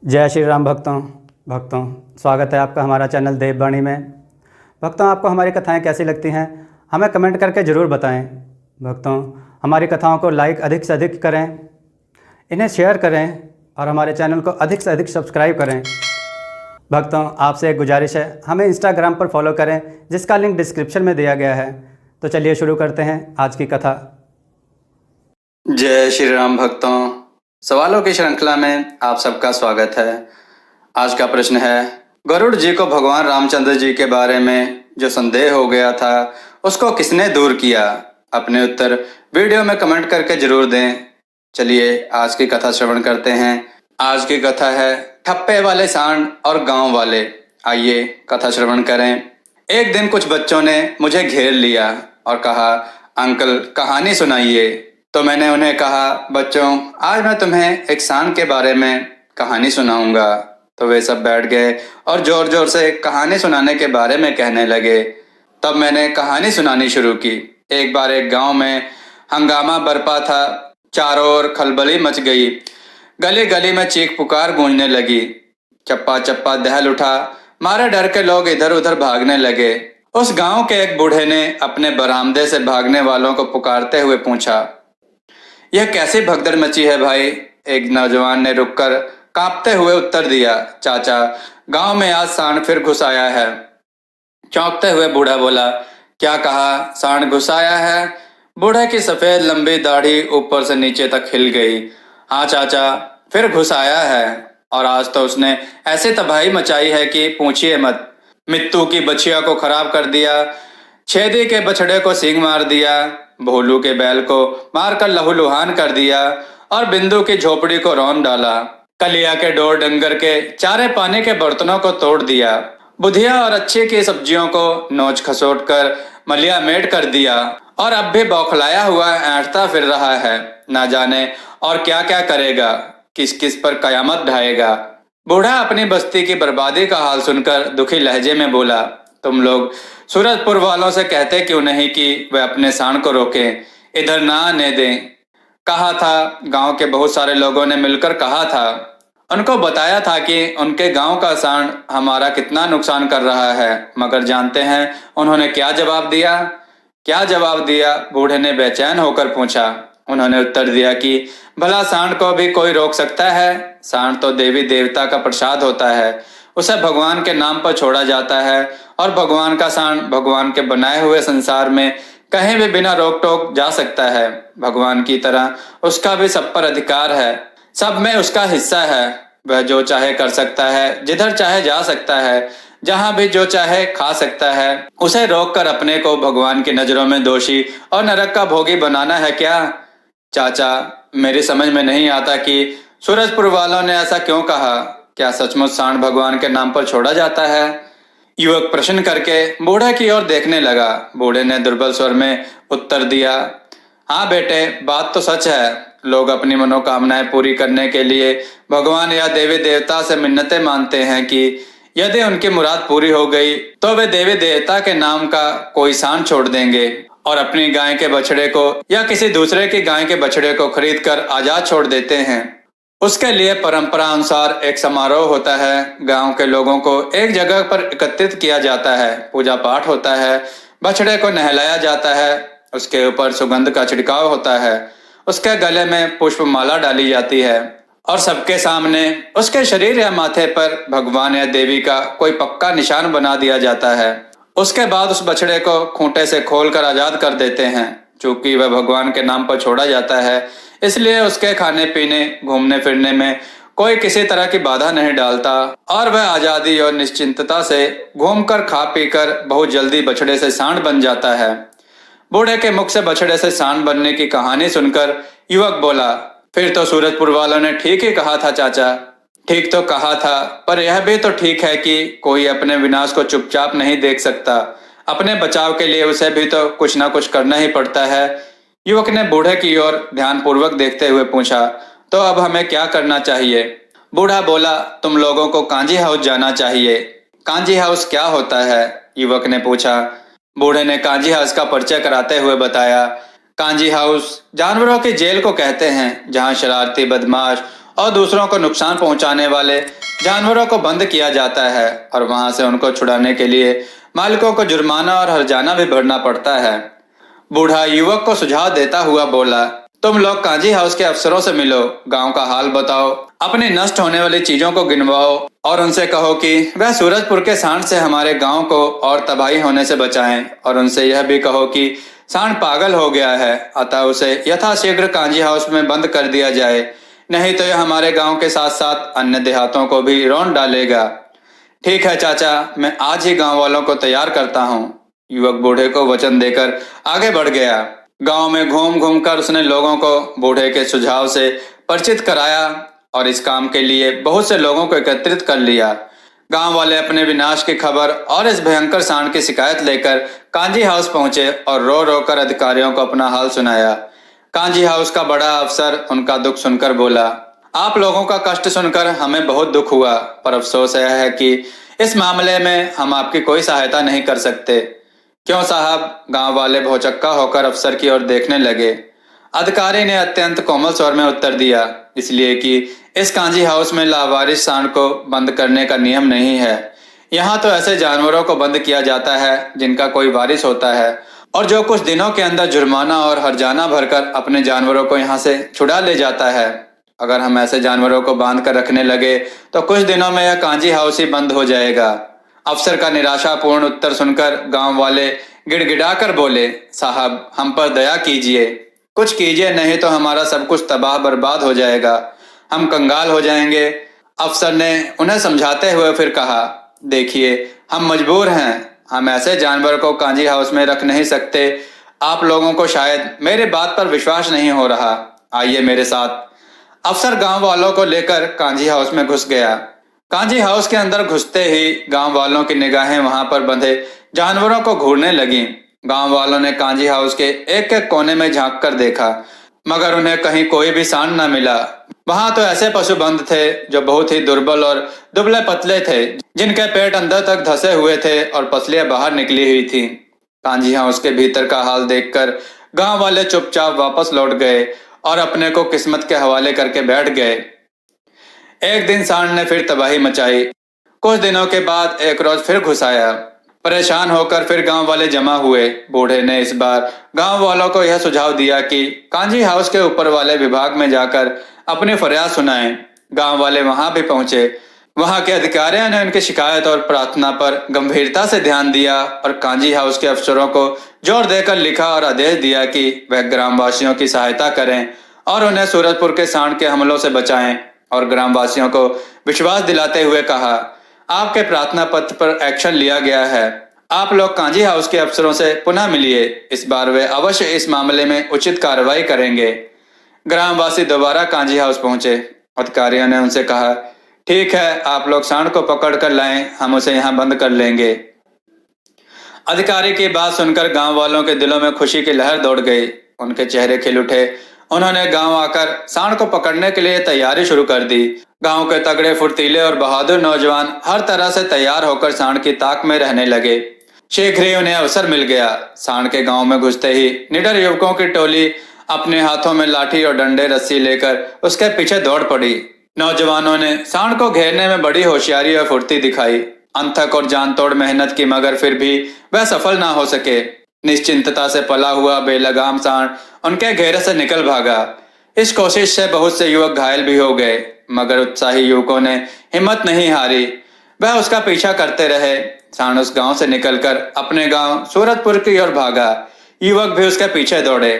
जय श्री राम भक्तों स्वागत है आपका हमारा चैनल देववाणी में। भक्तों, आपको हमारी कथाएं कैसी लगती हैं हमें कमेंट करके ज़रूर बताएं। भक्तों, हमारी कथाओं को लाइक अधिक से अधिक करें, इन्हें शेयर करें और हमारे चैनल को अधिक से अधिक सब्सक्राइब करें। भक्तों, आपसे एक गुजारिश है, हमें इंस्टाग्राम पर फॉलो करें जिसका लिंक डिस्क्रिप्शन में दिया गया है। तो चलिए शुरू करते हैं आज की कथा। जय श्री राम भक्तों, सवालों की श्रृंखला में आप सबका स्वागत है। आज का प्रश्न है, गरुड़ जी को भगवान रामचंद्र जी के बारे में जो संदेह हो गया था उसको किसने दूर किया? अपने उत्तर वीडियो में कमेंट करके जरूर दें। चलिए आज की कथा श्रवण करते हैं। आज की कथा है ठप्पे वाले सांड और गांव वाले। आइए कथा श्रवण करें। एक दिन कुछ बच्चों ने मुझे घेर लिया और कहा, अंकल कहानी सुनाइए। तो मैंने उन्हें कहा, बच्चों आज मैं तुम्हें एक सांड के बारे में कहानी सुनाऊंगा। तो वे सब बैठ गए और जोर जोर से कहानी सुनाने के बारे में कहने लगे। तब मैंने कहानी सुनानी शुरू की। एक बार एक गांव में हंगामा बरपा था। चारों ओर खलबली मच गई। गली गली में चीख पुकार गूंजने लगी। चप्पा चप्पा दहल उठा। मारे डर के लोग इधर उधर भागने लगे। उस गांव के एक बूढ़े ने अपने बरामदे से भागने वालों को पुकारते हुए पूछा, यह कैसी भगदड़ मची है भाई? एक नौजवान ने रुककर कांपते हुए उत्तर दिया, चाचा गांव में आज सांड फिर घुस आया है। चौंकते हुए बूढ़ा बोला, क्या कहा? सांड घुस आया है? बूढ़े की सफेद लंबी दाढ़ी ऊपर से नीचे तक हिल गई। हाँ चाचा, फिर घुस आया है और आज तो उसने ऐसी तबाही मचाई है कि पूछिए मत। मित्तू की बछिया को खराब कर दिया, छेदी के बछड़े को सींग मार दिया, भोलू के बैल को मारकर लहूलुहान कर दिया और बिंदु की झोपड़ी को रौंद डाला। कलिया के डोर डंगर के चारे पानी के बर्तनों को तोड़ दिया। बुधिया और अच्छी की सब्जियों को नोच खसोट कर मलिया मेट कर दिया और अब भी बौखलाया हुआ ऐंठता फिर रहा है। ना जाने और क्या क्या करेगा, किस किस पर कयामत ढाएगा। बूढ़ा अपनी बस्ती की बर्बादी का हाल सुनकर दुखी लहजे में बोला, तुम लोग सूरजपुर वालों से कहते क्यों नहीं कि वे अपने सांड को रोकें, इधर ना आने दें। कहा था, गांव के बहुत सारे लोगों ने मिलकर कहा था। उनको बताया था कि उनके गांव का सांड हमारा कितना नुकसान कर रहा है, मगर जानते हैं उन्होंने क्या जवाब दिया? क्या जवाब दिया? बूढ़े ने बेचैन होकर पूछा। उन्होंने उत्तर दिया कि भला सांड को भी कोई रोक सकता है? सांड तो देवी देवता का प्रसाद होता है, उसे भगवान के नाम पर छोड़ा जाता है और भगवान का सांड भगवान के बनाए हुए संसार में कहीं भी बिना रोक टोक जा सकता है। भगवान की तरह उसका भी सब पर अधिकार है, सब में उसका हिस्सा है। वह जो चाहे कर सकता है, जिधर चाहे जा सकता है, जहां भी जो चाहे खा सकता है। उसे रोक कर अपने को भगवान की नजरों में दोषी और नरक का भोगी बनाना है क्या? चाचा, मेरी समझ में नहीं आता कि सूरजपुर वालों ने ऐसा क्यों कहा। क्या सचमुच सांड भगवान के नाम पर छोड़ा जाता है? युवक प्रश्न करके बूढ़े की ओर देखने लगा। बूढ़े ने दुर्बल स्वर में उत्तर दिया, हाँ बेटे, बात तो सच है। लोग अपनी मनोकामनाएं पूरी करने के लिए भगवान या देवी देवता से मिन्नतें मानते हैं कि यदि उनकी मुराद पूरी हो गई तो वे देवी देवता के नाम का कोई सांड छोड़ देंगे और अपनी गाय के बछड़े को या किसी दूसरे की गाय के बछड़े को खरीद कर आजाद छोड़ देते हैं। उसके लिए परंपरा अनुसार एक समारोह होता है। गांव के लोगों को एक जगह पर एकत्रित किया जाता है, पूजा पाठ होता है, बछड़े को नहलाया जाता है, उसके ऊपर सुगंध का छिड़काव होता है, उसके गले में पुष्प माला डाली जाती है और सबके सामने उसके शरीर या माथे पर भगवान या देवी का कोई पक्का निशान बना दिया जाता है। उसके बाद उस बछड़े को खूंटे से खोलकर आजाद कर देते हैं। चूंकि वह भगवान के नाम पर छोड़ा जाता है, इसलिए उसके खाने पीने घूमने फिरने में कोई किसी तरह की बाधा नहीं डालता और वह आजादी और निश्चिंतता से घूमकर खा पीकर बहुत जल्दी बछड़े से सांड बन जाता है। बूढ़े के मुख से बछड़े से सांड बनने की कहानी सुनकर युवक बोला, फिर तो सूरजपुर वालों ने ठीक ही कहा था चाचा। ठीक तो कहा था, पर यह भी तो ठीक है कि कोई अपने विनाश को चुपचाप नहीं देख सकता। अपने बचाव के लिए उसे भी तो कुछ ना कुछ करना ही पड़ता है। युवक ने बूढ़े की ओर ध्यानपूर्वक देखते हुए पूछा, तो अब हमें क्या करना चाहिए? बूढ़ा बोला, तुम लोगों को कांजी हाउस जाना चाहिए। कांजी हाउस क्या होता है? युवक ने पूछा। बूढ़े ने कांजी हाउस का परिचय कराते हुए बताया, कांजी हाउस जानवरों की जेल को कहते हैं, जहां शरारती बदमाश और दूसरों को नुकसान पहुंचाने वाले जानवरों को बंद किया जाता है और वहां से उनको छुड़ाने के लिए मालिकों को जुर्माना और हर्जाना भी भरना पड़ता है। बूढ़ा युवक को सुझाव देता हुआ बोला, तुम लोग कांजी हाउस के अफसरों से मिलो, गांव का हाल बताओ, अपनी नष्ट होने वाली चीजों को गिनवाओ और उनसे कहो कि वह सूरजपुर के सांड से हमारे गांव को और तबाही होने से बचाएं और उनसे यह भी कहो कि सांड पागल हो गया है, अतः उसे यथाशीघ्र कांजी हाउस में बंद कर दिया जाए, नहीं तो यह हमारे गांव के साथ साथ अन्य देहातों को भी रौंद डालेगा। ठीक है चाचा, मैं आज ही गांव वालों को तैयार करता हूँ। युवक बूढ़े को वचन देकर आगे बढ़ गया। गांव में घूम घूम कर उसने लोगों को बूढ़े के सुझाव से परिचित कराया और इस काम के लिए बहुत से लोगों को एकत्रित कर लिया। गांव वाले अपने विनाश की खबर और इस भयंकर सांड की शिकायत लेकर कांजी हाउस पहुंचे और रो रो कर अधिकारियों को अपना हाल सुनाया। कांजी हाउस का बड़ा अफसर उनका दुख सुनकर बोला, आप लोगों का कष्ट सुनकर हमें बहुत दुख हुआ, पर अफसोस यह है कि इस मामले में हम आपकी कोई सहायता नहीं कर सकते। क्यों साहब? गांव वाले भौचक्का होकर अफसर की ओर देखने लगे। अधिकारी ने अत्यंत कोमल स्वर में उत्तर दिया, इसलिए कि इस कांजी हाउस में लावारिस सांड को बंद करने का नियम नहीं है। यहाँ तो ऐसे जानवरों को बंद किया जाता है जिनका कोई वारिस होता है और जो कुछ दिनों के अंदर जुर्माना और हर्जाना भरकर अपने जानवरों को यहाँ से छुड़ा ले जाता है। अगर हम ऐसे जानवरों को बांध कर रखने लगे तो कुछ दिनों में यह कांजी हाउस ही बंद हो जाएगा। अफसर का निराशापूर्ण उत्तर सुनकर गांव वाले गिड़गिड़ाकर बोले, साहब हम पर दया कीजिए, कुछ कीजिए, नहीं तो हमारा सब कुछ तबाह बर्बाद हो जाएगा, हम कंगाल हो जाएंगे। अफसर ने उन्हें समझाते हुए फिर कहा, देखिए हम मजबूर हैं, हम ऐसे जानवर को कांजी हाउस में रख नहीं सकते। आप लोगों को शायद मेरे बात पर विश्वास नहीं हो रहा, आइए मेरे साथ। अफसर गांव वालों को लेकर कांजी हाउस में घुस गया। कांजी हाउस के अंदर घुसते ही गांव वालों की निगाहें वहां पर बंधे जानवरों को घूरने लगी। गांव वालों ने कांजी हाउस के एक एक कोने में झांक कर देखा, मगर उन्हें कहीं कोई भी सांड न मिला। वहां तो ऐसे पशु बंद थे जो बहुत ही दुर्बल और दुबले पतले थे, जिनके पेट अंदर तक धंसे हुए थे और पसलियां बाहर निकली हुई थी। कांजी हाउस के भीतर का हाल देखकर गांव वाले चुपचाप वापस लौट गए और अपने को किस्मत के हवाले करके बैठ गए। एक दिन सांड ने फिर तबाही मचाई। कुछ दिनों के बाद एक रोज फिर घुस आया। परेशान होकर फिर गांव वाले जमा हुए। बूढ़े ने इस बार गांव वालों को यह सुझाव दिया कि कांजी हाउस के ऊपर वाले विभाग में जाकर अपनी फरियाद सुनाएं। गांव वाले वहां भी पहुंचे। वहां के अधिकारियों ने उनकी शिकायत और प्रार्थना पर गंभीरता से ध्यान दिया और कांजी हाउस के अफसरों को जोर देकर लिखा और आदेश दिया कि वह ग्रामवासियों की सहायता करें और उन्हें सूरजपुर के सांड के हमलों से बचाएं। और ग्रामवासियों को विश्वास दिलाते हुए कहा, आपके प्रार्थना पत्र पर एक्शन लिया गया है, आप लोग कांजी हाउस के अफसरों से पुनः मिलिए, इस बार वे अवश्य इस मामले में उचित कार्रवाई करेंगे। ग्रामवासी दोबारा कांजी हाउस पहुंचे। अधिकारियों ने उनसे कहा, ठीक है, आप लोग सांड को पकड़ कर लाएं, हम उसे यहाँ बंद कर लेंगे। अधिकारी की बात सुनकर गांव वालों के दिलों में खुशी की लहर दौड़ गई। उनके चेहरे खिल उठे। उन्होंने गांव आकर सांड को पकड़ने के लिए तैयारी शुरू कर दी। गांव के तगड़े, फुर्तीले और बहादुर नौजवान हर तरह से तैयार होकर सांड की ताक में रहने लगे। शीघ्र ही उन्हें अवसर मिल गया। सांड के गांव में घुसते ही निडर युवकों की टोली अपने हाथों में लाठी और डंडे रस्सी लेकर उसके पीछे दौड़ पड़ी। नौजवानों ने सांड को घेरने में बड़ी होशियारी और फुर्ती दिखाई। अनथक और जानतोड़ मेहनत की, मगर फिर भी वह सफल ना हो सके। निश्चिंतता से पला हुआ बेलगाम सांड उनके घेरे से निकल भागा। इस कोशिश से बहुत से युवक घायल भी हो गए, मगर उत्साही युवकों ने हिम्मत नहीं हारी। वह उसका पीछा करते रहे। सांड उस गांव से निकलकर अपने गांव सूरजपुर की ओर भागा। युवक भी उसके पीछे दौड़े।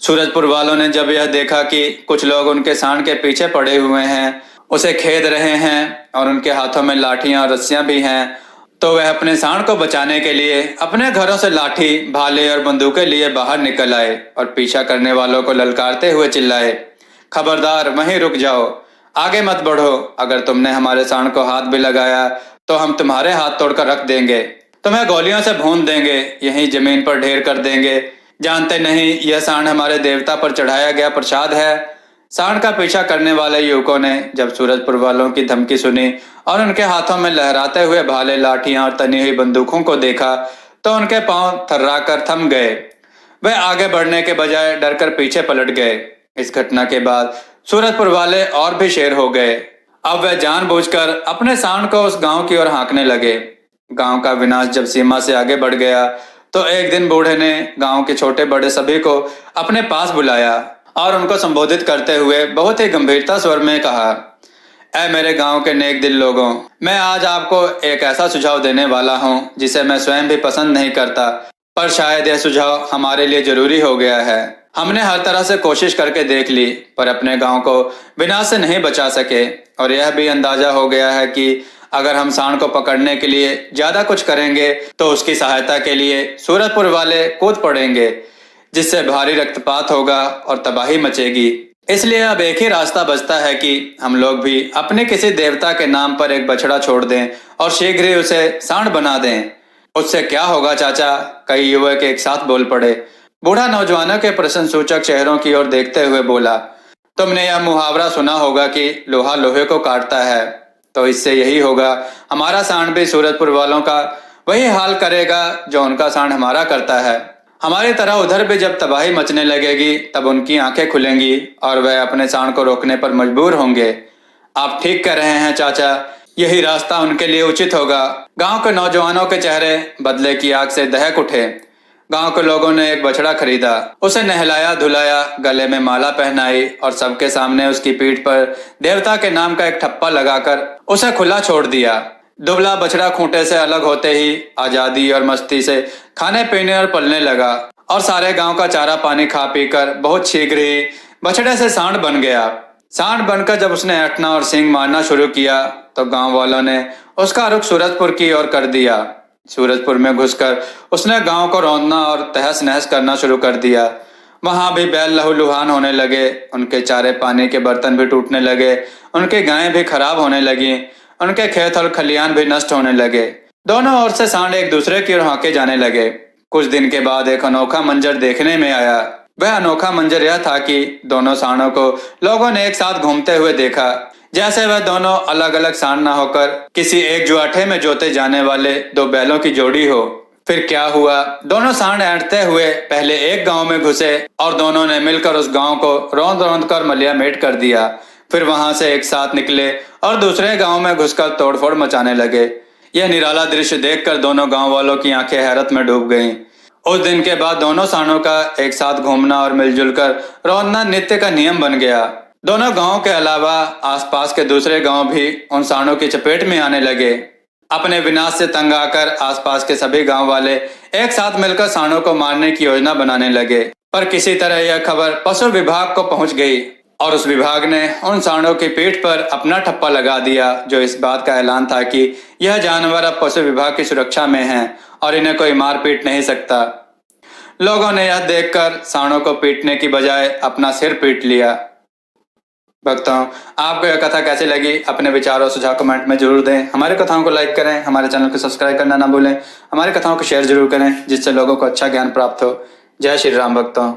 सूरजपुर वालों ने जब यह देखा कि कुछ लोग उनके सांड के पीछे पड़े हुए हैं, उसे खेद रहे हैं और उनके हाथों में लाठियां और रस्सियां भी हैं, तो वह अपने सांड को बचाने के लिए अपने घरों से लाठी, भाले और बंदूकें लिए बाहर निकल आए और पीछा करने वालों को ललकारते हुए चिल्लाए, खबरदार, वहीं रुक जाओ, आगे मत बढ़ो। अगर तुमने हमारे सांड को हाथ भी लगाया तो हम तुम्हारे हाथ तोड़कर रख देंगे, तुम्हें गोलियों से भून देंगे, यहीं जमीन पर ढेर कर देंगे। जानते नहीं यह सांड हमारे देवता पर चढ़ाया गया प्रसाद है। सांड का पीछा करने वाले युवकों ने जब सूरजपुर वालों की धमकी सुनी और उनके हाथों में लहराते हुए भाले, लाठियां और तनी हुई बंदूकों को देखा तो उनके पांव थर्राकर थम गए। वे आगे बढ़ने के बजाय डरकर पीछे पलट गए। इस घटना के बाद सूरजपुर वाले और भी शेर हो गए। अब वह जानबूझकर अपने सांड को उस गांव की ओर हाँकने लगे। गांव का विनाश जब सीमा से आगे बढ़ गया तो एक दिन बूढ़े ने गांव के छोटे बड़े सभी को अपने पास बुलाया और उनको संबोधित करते हुए बहुत ही गंभीरता स्वर में कहा, ऐ मेरे गांव के नेक दिल लोगों, मैं आज आपको एक ऐसा सुझाव देने वाला हूं जिसे मैं स्वयं भी पसंद नहीं करता, पर शायद यह सुझाव हमारे लिए जरूरी हो गया है। हमने हर तरह से कोशिश करके देख ली पर अपने गांव को विनाश से नहीं बचा सके और यह भी अंदाजा हो गया है कि अगर हम सांड को पकड़ने के लिए ज्यादा कुछ करेंगे तो उसकी सहायता के लिए सूरजपुर वाले कूद पड़ेंगे, जिससे भारी रक्तपात होगा और तबाही मचेगी। इसलिए अब एक ही रास्ता बचता है कि हम लोग भी अपने किसी देवता के नाम पर एक बछड़ा छोड़ दें और शीघ्र ही उसे सांड बना दें। उससे क्या होगा चाचा? कई युवक एक साथ बोल पड़े। बूढ़ा नौजवानों के प्रश्न सूचक चेहरों की ओर देखते हुए बोला, तुमने यह मुहावरा सुना होगा कि लोहा लोहे को काटता है, तो इससे यही होगा, हमारा सांड भी सूरजपुर वालों का वही हाल करेगा जो उनका सांड हमारा करता है। हमारी तरह उधर भी जब तबाही मचने लगेगी तब उनकी आंखें खुलेंगी और वह अपने सांड को रोकने पर मजबूर होंगे। आप ठीक कह रहे हैं चाचा, यही रास्ता उनके लिए उचित होगा। गांव के नौजवानों के चेहरे बदले की आग से दहक उठे। गांव के लोगों ने एक बछड़ा खरीदा, उसे नहलाया धुलाया, गले में माला पहनाई और सबके सामने उसकी पीठ पर देवता के नाम का एक ठप्पा लगाकर उसे खुला छोड़ दिया। दुबला बछड़ा खूंटे से अलग होते ही आजादी और मस्ती से खाने पीने और पलने लगा और सारे गांव का चारा पानी खा पीकर बहुत शीघ्र ही बछड़े से सांड बन गया। सांड बनकर जब उसने ऐंठना और सींग मारना शुरू किया तो गांव वालों ने उसका रुख सूरजपुर की ओर कर दिया। सूरजपुर में घुसकर उसने गांव को रौंदना और तहस नहस करना शुरू कर दिया। वहां भी बैल लहूलुहान होने लगे, उनके चारे पानी के बर्तन भी टूटने लगे, उनकी गायें भी खराब होने लगी, उनके खेत और खलियान भी नष्ट होने लगे। दोनों ओर से सांड एक दूसरे की ओर हाँके जाने लगे। कुछ दिन के बाद एक अनोखा मंजर देखने में आया। वह अनोखा मंजर यह था कि दोनों सांडों को लोगों ने एक साथ घूमते हुए देखा, जैसे वह दोनों अलग अलग सांड न होकर किसी एक जुआठे में जोते जाने वाले दो बैलों की जोड़ी हो। फिर क्या हुआ, दोनों सांड ऐंठते हुए पहले एक गांव में घुसे और दोनों ने मिलकर उस गांव को रौंद रौंद कर मलियामेट कर दिया। फिर वहां से एक साथ निकले और दूसरे गांव में घुसकर तोड़फोड़ मचाने लगे। यह निराला दृश्य देखकर दोनों गांव वालों की आंखें हैरत में डूब गईं। उस दिन के बाद दोनों सांडों का एक साथ घूमना और मिलजुल कर रौंदना नित्य का नियम बन गया। दोनों गांव के अलावा आसपास के दूसरे गांव भी उन सांडों की चपेट में आने लगे। अपने विनाश से तंग आकर आसपास के सभी गांव वाले एक साथ मिलकर सांडों को मारने की योजना बनाने लगे, पर किसी तरह यह खबर पशु विभाग को पहुंच गई और उस विभाग ने उन सांडों की पीठ पर अपना ठप्पा लगा दिया, जो इस बात का ऐलान था कि यह जानवर अब पशु विभाग की सुरक्षा में हैं और इन्हें कोई मार पीट नहीं सकता। लोगों ने यह देखकर सांडों को पीटने की बजाय अपना सिर पीट लिया। भक्तों, आपको यह कथा कैसी लगी? अपने विचार और सुझाव कमेंट में जरूर दें। हमारी कथाओं को लाइक करें, हमारे चैनल को सब्सक्राइब करना ना भूलें, हमारी कथाओं को शेयर जरूर करें जिससे लोगों को अच्छा ज्ञान प्राप्त हो। जय श्री राम भक्तों।